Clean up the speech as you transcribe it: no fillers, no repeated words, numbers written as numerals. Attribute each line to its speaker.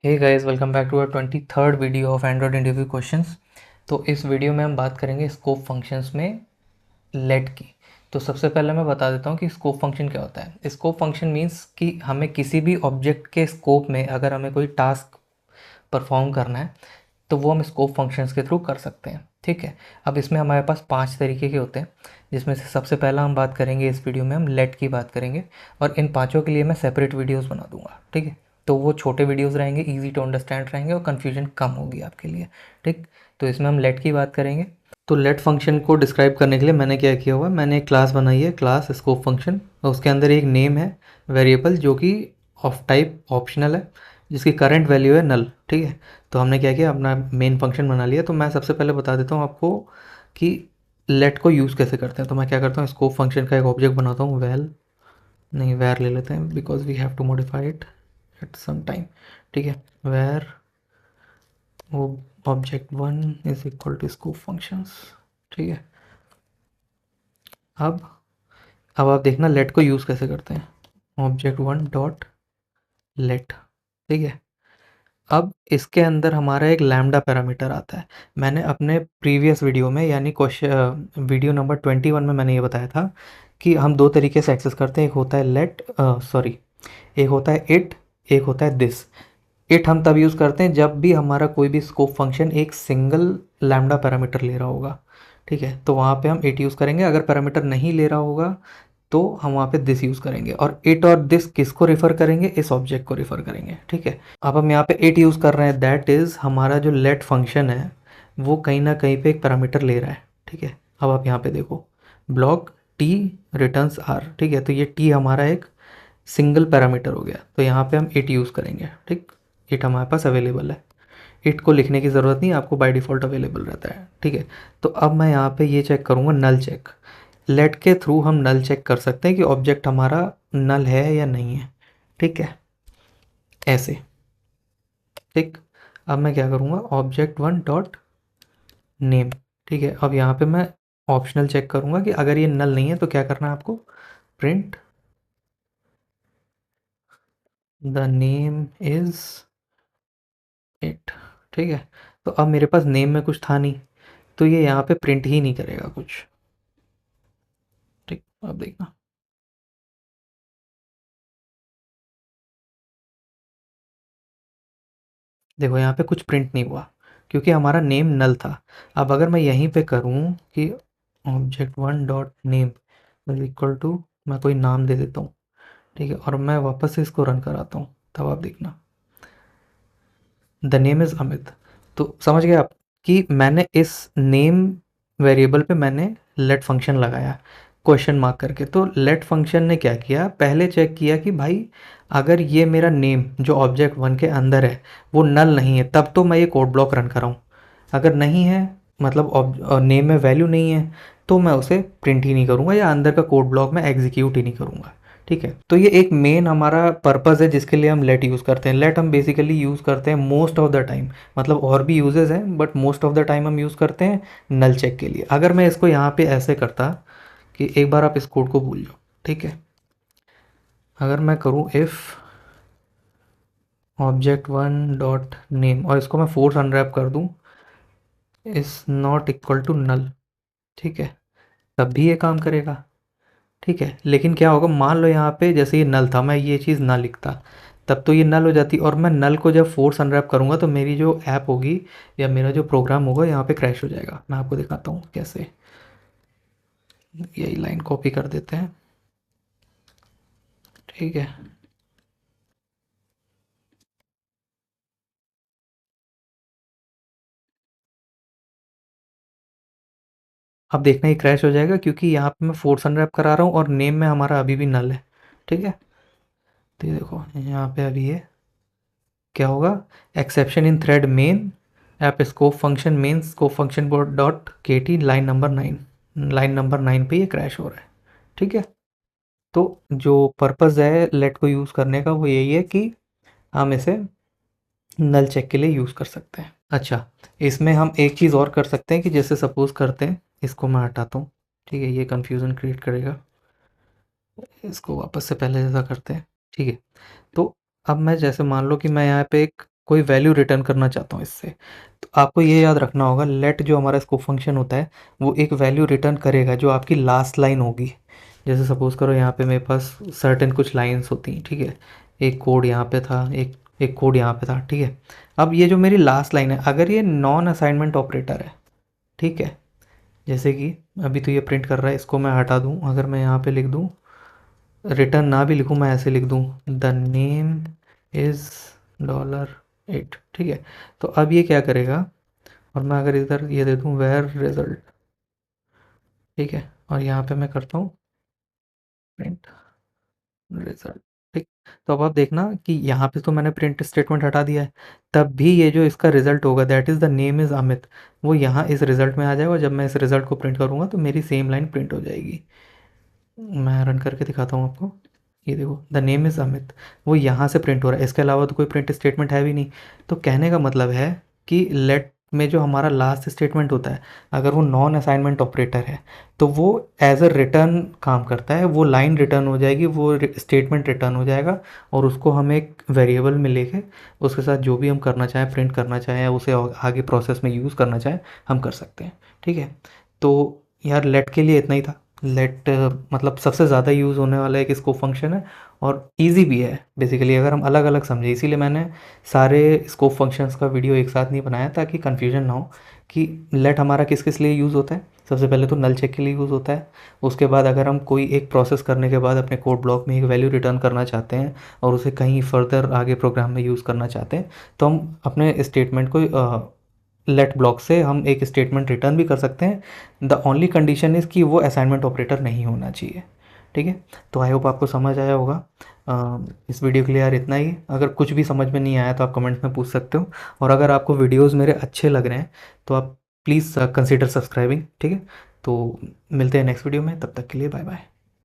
Speaker 1: Hey guys, welcome back to our 23rd video of Android interview questions. तो इस video में हम बात करेंगे स्कोप फंक्शंस में लेट की। तो सबसे पहले मैं बता देता हूँ कि स्कोप फंक्शन क्या होता है। स्कोप फंक्शन मींस कि हमें किसी भी ऑब्जेक्ट के स्कोप में अगर हमें कोई टास्क परफॉर्म करना है तो वो हम स्कोप फंक्शंस के थ्रू कर सकते हैं। ठीक है। अब इसमें हमारे पास 5 तरीके के होते हैं, जिसमें से सबसे पहला हम बात करेंगे इस वीडियो में हम लेट की बात करेंगे, और इन पांचों के लिए मैं सेपरेट वीडियोस बना दूंगा। ठीक है। तो वो छोटे वीडियोस रहेंगे, इजी टू अंडरस्टैंड रहेंगे और कन्फ्यूजन कम होगी आपके लिए। ठीक। तो इसमें हम लेट की बात करेंगे। तो लेट फंक्शन को डिस्क्राइब करने के लिए मैंने क्या किया हुआ है, मैंने एक क्लास बनाई है, क्लास स्कोप फंक्शन, और उसके अंदर एक नेम है वेरिएबल जो कि ऑफ टाइप ऑप्शनल है, जिसकी करंट वैल्यू है नल। ठीक है। तो हमने क्या किया, अपना मेन फंक्शन बना लिया। तो मैं सबसे पहले बता देता हूँ आपको कि लेट को यूज़ कैसे करते हैं। तो मैं क्या करता हूँ, स्कोप फंक्शन का एक ऑब्जेक्ट बनाता हूँ, वेल नहीं वेर ले लेते हैं because we have to modify it at some time. ठीक है। वेर वो object one is equal to scope functions. ठीक है। अब अब आप देखना लेट को यूज़ कैसे करते हैं। Object one dot let. ठीक है। अब इसके अंदर हमारा एक लैम्डा पैरामीटर आता है। मैंने अपने प्रीवियस वीडियो में यानी क्वेश्चन वीडियो नंबर 21 में मैंने ये बताया था कि हम दो तरीके से एक्सेस करते हैं। एक होता है लेट, सॉरी, एक होता है इट, एक होता है दिस। इट हम तब यूज़ करते हैं जब भी हमारा कोई भी स्कोप फंक्शन एक सिंगल लैम्डा पैरामीटर ले रहा होगा। ठीक है। तो वहाँ पे हम इट यूज़ करेंगे। अगर पैरामीटर नहीं ले रहा होगा तो हम वहाँ पे दिस यूज़ करेंगे। और इट और दिस किसको रेफ़र करेंगे, इस ऑब्जेक्ट को रेफ़र करेंगे। ठीक है। अब हम यहाँ पे इट यूज़ कर रहे हैं, दैट इज़ हमारा जो लेट फंक्शन है वो कहीं ना कहीं पे एक पैरामीटर ले रहा है। ठीक है। अब आप यहाँ पे देखो, ब्लॉक टी रिटर्न्स आर। ठीक है। तो ये टी हमारा एक सिंगल पैरामीटर हो गया, तो यहाँ पे हम इट यूज़ करेंगे। ठीक। इट हमारे पास अवेलेबल है, इट को लिखने की ज़रूरत नहीं, आपको बाय डिफ़ॉल्ट अवेलेबल रहता है। ठीक है। तो अब मैं यहाँ पे ये चेक करूँगा, नल चेक। लेट के थ्रू हम नल चेक कर सकते हैं कि ऑब्जेक्ट हमारा नल है या नहीं है। ठीक है। ऐसे। ठीक। अब मैं क्या करूँगा, ऑब्जेक्ट वन डॉट नेम। ठीक है। अब यहाँ पे मैं ऑप्शनल चेक करूँगा कि अगर ये नल नहीं है तो क्या करना है आपको, print the name is it. ठीक है। तो अब मेरे पास नेम में कुछ था नहीं, तो ये यहाँ पे प्रिंट ही नहीं करेगा कुछ। ठीक। अब देखना, देखो यहाँ पे कुछ प्रिंट नहीं हुआ क्योंकि हमारा नेम नल था। अब अगर मैं यहीं पे करूँ कि object one dot name is equal to, मैं कोई नाम दे देता हूँ। ठीक है। और मैं वापस से इसको रन कराता हूँ, तब आप देखना, द नेम इज़ अमित। तो समझ गए आप कि मैंने इस नेम वेरिएबल पे मैंने लेट फंक्शन लगाया क्वेश्चन मार्क करके। तो लेट फंक्शन ने क्या किया, पहले चेक किया कि भाई अगर ये मेरा नेम जो ऑब्जेक्ट वन के अंदर है वो नल नहीं है तब तो मैं ये कोड ब्लॉक रन कराऊँ। अगर नहीं है, मतलब नेम में वैल्यू नहीं है, तो मैं उसे प्रिंट ही नहीं करूँगा या अंदर का कोड ब्लॉक में एग्जीक्यूट ही नहीं करूँगा। ठीक है। तो ये एक मेन हमारा पर्पज़ है जिसके लिए हम लेट यूज़ करते हैं। लेट हम बेसिकली यूज़ करते हैं मोस्ट ऑफ द टाइम, मतलब और भी यूजेस हैं but most of the time हम यूज़ करते हैं नल चेक के लिए। अगर मैं इसको यहाँ पे ऐसे करता कि एक बार आप इस कोड को भूल जाओ। ठीक है। अगर मैं करूँ if object one dot name और इसको मैं फोर्स अनरैप कर दूँ is not equal to null. ठीक है। तब भी ये काम करेगा। ठीक है। लेकिन क्या होगा, मान लो यहाँ पे जैसे ये नल था, मैं ये चीज़ ना लिखता, तब तो ये नल हो जाती, और मैं नल को जब फोर्स अनरैप करूँगा तो मेरी जो ऐप होगी या मेरा जो प्रोग्राम होगा यहाँ पे क्रैश हो जाएगा। मैं आपको दिखाता हूँ कैसे। यही लाइन कॉपी कर देते हैं। ठीक है। अब देखना ये क्रैश हो जाएगा क्योंकि यहाँ पे मैं फोर्स अनरैप करा रहा हूँ और नेम में हमारा अभी भी नल है। ठीक है। तो ये देखो यहाँ पे अभी ये क्या होगा, exception in thread main app scope function main scope function board dot K T line number 9, line number 9 पे ये क्रैश हो रहा है। ठीक है। तो जो पर्पज़ है लेट को यूज़ करने का वो यही है कि हम इसे नल चेक के लिए यूज़ कर सकते हैं। अच्छा, इसमें हम एक चीज़ और कर सकते हैं कि जैसे सपोज़ करते हैं, इसको मैं हटाता हूँ। ठीक है। ये कन्फ्यूज़न क्रिएट करेगा, इसको वापस से पहले जैसा करते हैं। ठीक है। तो अब मैं जैसे मान लो कि मैं यहाँ पे एक कोई वैल्यू रिटर्न करना चाहता हूँ इससे, तो आपको ये याद रखना होगा, लेट जो हमारा स्कोप फंक्शन होता है वो एक वैल्यू रिटर्न करेगा जो आपकी लास्ट लाइन होगी। जैसे सपोज़ करो यहाँ पे मेरे पास सर्टेन कुछ लाइंस होती हैं, ठीक है, एक कोड यहाँ पे था, एक एक कोड यहाँ पे था, ठीक है। अब ये जो मेरी लास्ट लाइन है, अगर ये नॉन असाइनमेंट ऑपरेटर है, ठीक है, जैसे कि अभी तो ये प्रिंट कर रहा है, इसको मैं हटा दूँ, अगर मैं यहाँ पे लिख दूँ, रिटर्न ना भी लिखूँ, मैं ऐसे लिख दूँ द नेम इज़ $8, ठीक है। तो अब ये क्या करेगा, और मैं अगर इधर ये दे दूँ वेर रिजल्ट, ठीक है, और यहाँ पे मैं करता हूँ प्रिंट रिजल्ट, ठीक। तो अब आप देखना कि यहाँ पे तो मैंने प्रिंट स्टेटमेंट हटा दिया है, तब भी ये जो इसका रिजल्ट होगा that is the name is Amit, वो यहाँ इस रिजल्ट में आ जाएगा। जब मैं इस रिजल्ट को प्रिंट करूँगा तो मेरी सेम लाइन प्रिंट हो जाएगी। मैं रन करके दिखाता हूँ आपको, ये देखो द नेम इज़ अमित, वो यहाँ से प्रिंट हो रहा है, इसके अलावा तो कोई प्रिंट स्टेटमेंट है भी नहीं। तो कहने का मतलब है कि लेट में जो हमारा लास्ट स्टेटमेंट होता है, अगर वो नॉन असाइनमेंट ऑपरेटर है तो वो एज अ रिटर्न काम करता है, वो लाइन रिटर्न हो जाएगी, वो स्टेटमेंट रिटर्न हो जाएगा, और उसको हम एक वेरिएबल में लेके उसके साथ जो भी हम करना चाहें, प्रिंट करना चाहें या उसे आगे प्रोसेस में यूज़ करना चाहें, हम कर सकते हैं, ठीक है। तो यार लेट के लिए इतना ही था। लेट मतलब सबसे ज़्यादा यूज़ होने वाला एक स्कोप फंक्शन है, और इजी भी है बेसिकली, अगर हम अलग अलग समझे, इसीलिए मैंने सारे स्कोप फंक्शंस का वीडियो एक साथ नहीं बनाया ताकि कन्फ्यूजन ना हो कि लेट हमारा किस किस लिए यूज़ होता है। सबसे पहले तो नल चेक के लिए यूज़ होता है, उसके बाद अगर हम कोई एक प्रोसेस करने के बाद अपने कोड ब्लॉक में एक वैल्यू रिटर्न करना चाहते हैं और उसे कहीं फर्दर आगे प्रोग्राम में यूज़ करना चाहते हैं, तो हम अपने स्टेटमेंट को लेट ब्लॉक से हम एक स्टेटमेंट रिटर्न भी कर सकते हैं। द ओनली कंडीशन इज़ कि वो असाइनमेंट ऑपरेटर नहीं होना चाहिए, ठीक है। तो आई होप आपको समझ आया होगा। इस वीडियो के लिए यार इतना ही, अगर कुछ भी समझ में नहीं आया तो आप कमेंट्स में पूछ सकते हो, और अगर आपको वीडियोस मेरे अच्छे लग रहे हैं तो आप प्लीज़ कंसिडर सब्सक्राइबिंग, ठीक है। तो मिलते हैं नेक्स्ट वीडियो में, तब तक के लिए बाय बाय।